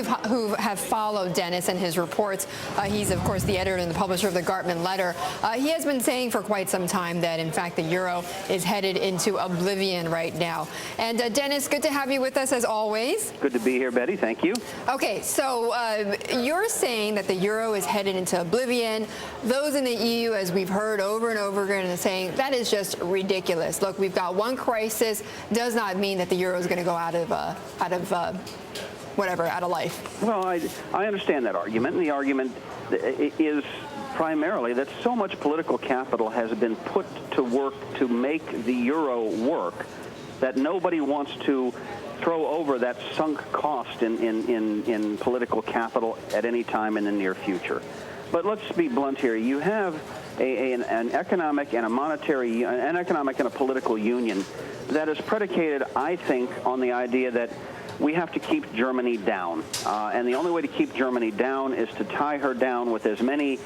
who have followed Dennis and his reports, he's, of course, the editor and the publisher of the Gartman Letter. He has been saying for quite some time that, in fact, the euro is headed into oblivion right now. And, Dennis, good to have you with us, as always. Good to be here, Betty. Thank you. Okay, so you're saying that the euro is headed into oblivion. Those in the EU, as we've heard over and over again, are saying that is just ridiculous. Look, we've got one crisis. Does not mean that the euro is going to go out of life. Well, I understand that argument, and the argument is primarily that so much political capital has been put to work to make the euro work that nobody wants to throw over that sunk cost in political capital at any time in the near future. But let's be blunt here. You have an economic and an economic and a political union that is predicated, I think, on the idea that we have to keep Germany down. And the only way to keep Germany down is to tie her down with as many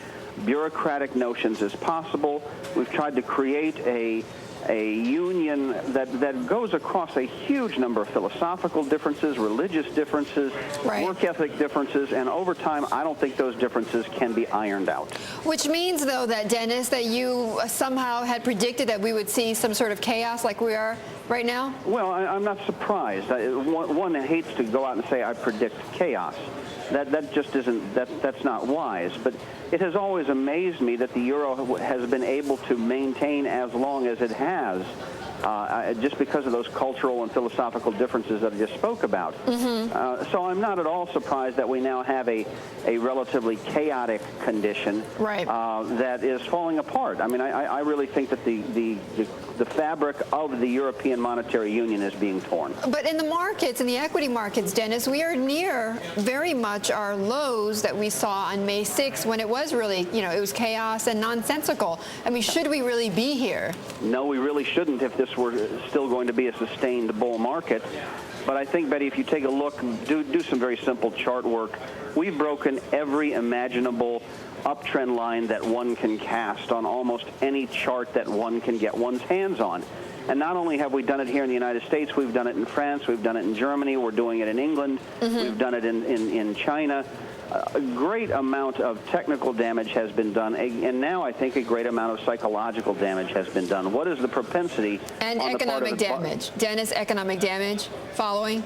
bureaucratic notions as possible. We've tried to create a union that goes across a huge number of philosophical differences, religious differences, work ethic differences, and over time, I don't think those differences can be ironed out. Which means, though, that, Dennis, that you somehow had predicted that we would see some sort of chaos like we are right now? Well, I'm not surprised. One hates to go out and say, I predict chaos. That just isn't, that's not wise. But it has always amazed me that the euro has been able to maintain as long as it has, just because of those cultural and philosophical differences that I just spoke about. So I'm not at all surprised that we now have a relatively chaotic condition that is falling apart. I mean, I really think that the fabric of the European Monetary Union is being torn. But in the markets, in the equity markets, Dennis, we are near very much our lows that we saw on May 6th when it was really, it was chaos and nonsensical. I mean, should we really be here? No, we really shouldn't if this were still going to be a sustained bull market. But I think, Betty, if you take a look, do some very simple chart work, we've broken every imaginable uptrend line that one can cast on almost any chart that one can get one's hands on. And not only have we done it here in the United States, we've done it in France, we've done it in Germany, we're doing it in England, we've done it in China. A great amount of technical damage has been done, and now I think a great amount of psychological damage has been done. What is the propensity and on economic damage? Dennis, economic damage following?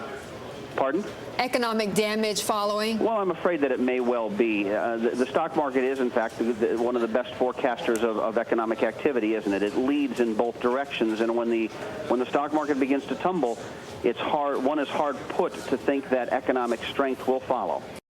Pardon? Economic damage following? Well, I'm afraid that it may well be. The stock market is, in fact, one of the best forecasters of economic activity, isn't it? It leads in both directions, and when the stock market begins to tumble, it's hard. One is hard put to think that economic strength will follow.